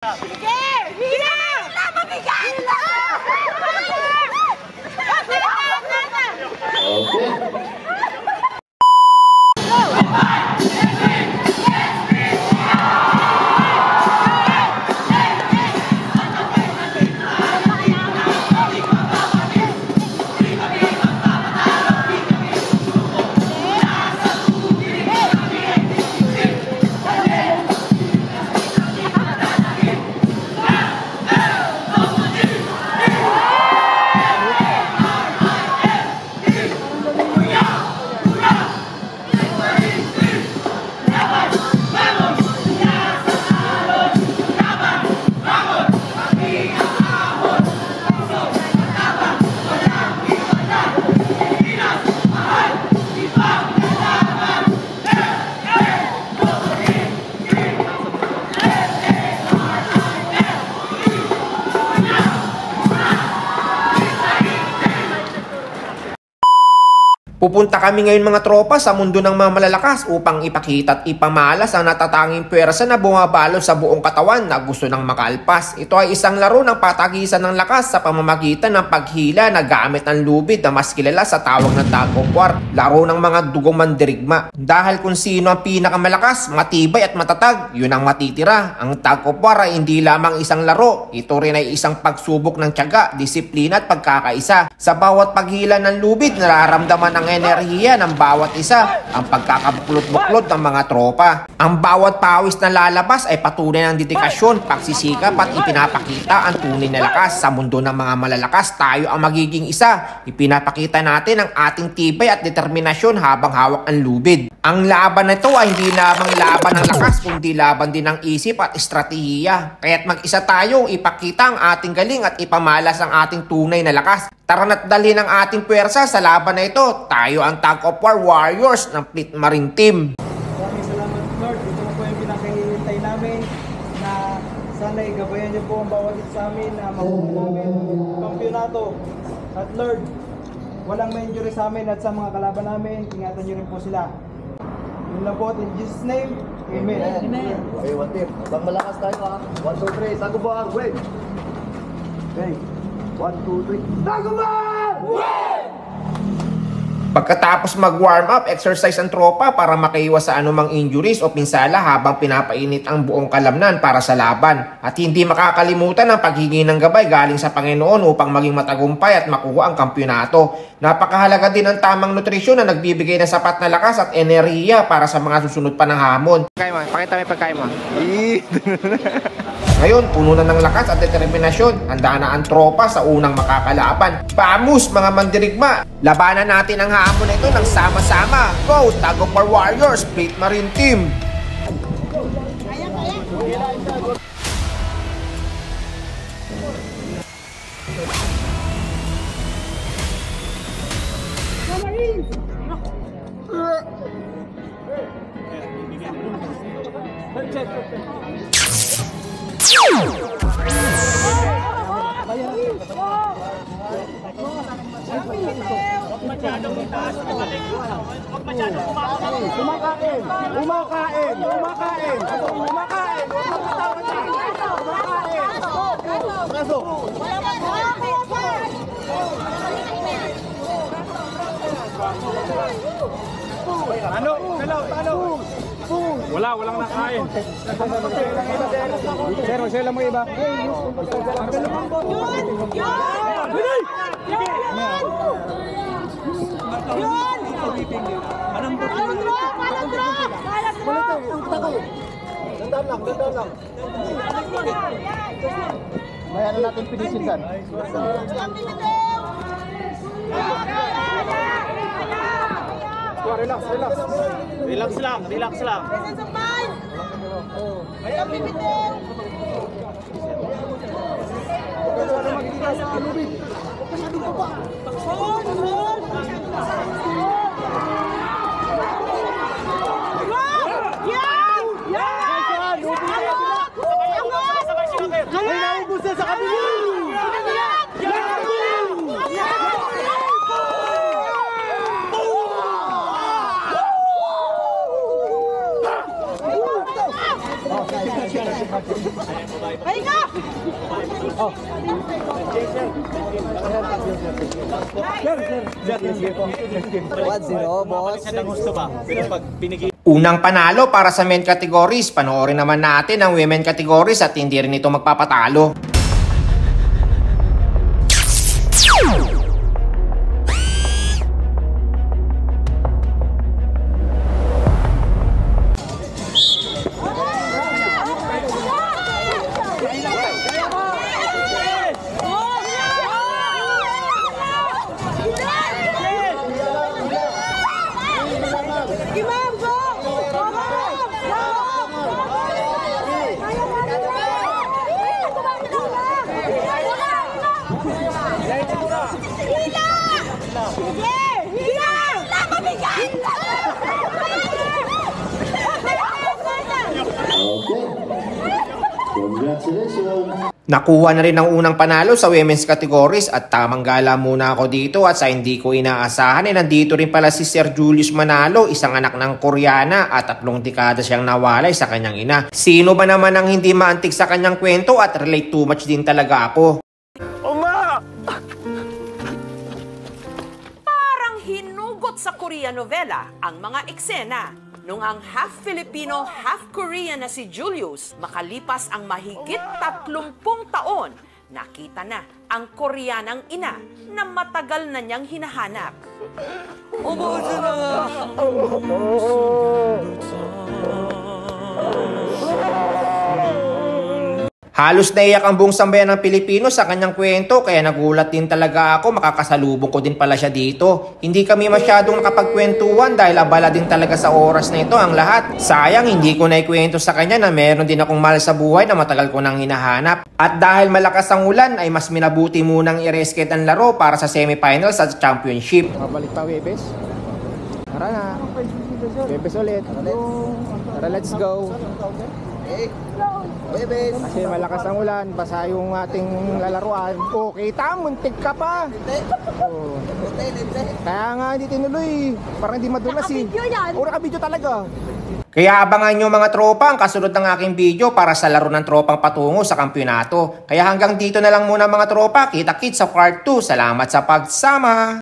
Sige! Hila! Mabigat! Hila! Okay. Pupunta kami ngayon mga tropa sa mundo ng mga malalakas upang ipakita at ipamalas ang natatanging pwersa na bumabalot sa buong katawan na gusto ng makaalpas. Ito ay isang laro ng patagisan ng lakas sa pamamagitan ng paghila na gamit ang lubid na mas kilala sa tawag ng tug of war. Laro ng mga dugong mandirigma. Dahil kung sino ang pinakamalakas, matibay at matatag, yun ang matitira. Ang tug of war ay hindi lamang isang laro. Ito rin ay isang pagsubok ng tiyaga, disiplina at pagkakaisa. Sa bawat paghila ng lubid, nararamdaman ang enerhiya ng bawat isa, ang pagkakabuklod-buklod ng mga tropa. Ang bawat pawis na lalabas ay patunay ng dedikasyon, pagsisikap at ipinapakita ang tunay na lakas. Sa mundo ng mga malalakas, tayo ang magiging isa. Ipinapakita natin ang ating tibay at determinasyon habang hawak ang lubid. Ang laban na ito ay hindi lamang laban ng lakas, kundi laban din ng isip at estratehiya. Kaya't mag-isa tayong ipakita ang ating galing at ipamalas ang ating tunay na lakas. Tara na't dalhin ang ating puwersa sa laban na ito. Tayo ang Tug of War Warriors ng Fleet Marine Team. Maraming salamat Lord. Ito na po yung pinakahihintay namin na sana'y gabayan niyo po ang bawat isa sa amin na makuha namin kampyonato. At Lord, walang may injury sa amin at sa mga kalaban namin. Ingatan niyo rin po sila. Yun lang po. In Jesus' name, Amen. Amen. Okay, one team. Habang malakas tayo ha. 1, 2, 3. Tago ba ang wait. Okay. 1, 2, 3. Tago ba! Pagkatapos mag-warm up, exercise ang tropa para makaiwas sa anumang injuries o pinsala habang pinapainit ang buong kalamnan para sa laban. At hindi makakalimutan ang paghingi ng gabay galing sa Panginoon upang maging matagumpay at makuha ang kampyonato. Napakahalaga din ang tamang nutrisyon na nagbibigay ng sapat na lakas at enerhiya para sa mga susunod pa ng hamon. Pakita mo yung pagkain mo. Ngayon, puno na ng lakas at determinasyon. Handa na ang tropa sa unang makakalaban. Vamos mga mandirigma! Labanan natin ang hamon na ito ng sama-sama. Go! Tug of War Warriors, Fleet Marine Team! Walang nakain. Sir, lang mo iba. Dandan lang. May ano natin pinisin dyan. Relax lang. Ayan, bibitin! Pahinga! Oh. Unang panalo para sa men categories. Panoorin naman natin ang women categories at hindi rin ito magpapatalo. Okay. Congratulations. Nakuha na rin ang unang panalo sa women's categories at tamang gala muna ako dito at sa hindi ko inaasahan nandito rin pala si Sir Julius Manalo, isang anak ng Koreana at 3 dekada siyang nawalay sa kanyang ina. Sino ba naman ang hindi maantig sa kanyang kwento at relate too much din talaga ako. Parang hinugot sa Korean novela ang mga eksena nung ang half Filipino, half Korean na si Julius, makalipas ang mahigit 30 taon, nakita na ang Koreanang ina na matagal na niyang hinahanap. Umuuso na nga! Halos naiyak ang buong sambayan ng Pilipino sa kanyang kwento kaya nagulat din talaga ako, makakasalubong ko din pala siya dito. Hindi kami masyadong nakapagkwentuhan dahil abala din talaga sa oras na ito ang lahat. Sayang hindi ko naikwento sa kanya na meron din akong mahal sa buhay na matagal ko nang hinahanap. At dahil malakas ang ulan ay mas minabuti munang i-reschedule ang laro para sa semifinals at championship. Mabalik pa Webes. Tara na. Webes ulit. Tara, let's go. Kasi malakas ang ulan, basa yung ating lalaruan. Oh, kita, muntik ka pa. Oh. Kaya nga hindi tinuloy. Parang hindi madulas eh. Nakabidyo yan. Oo, nakabidyo talaga. Kaya abangan nyo mga tropa ang kasunod ng aking video para sa laro ng tropang patungo sa kampyonato. Kaya hanggang dito na lang muna mga tropa. Kita-kits sa part 2. Salamat sa pagsama!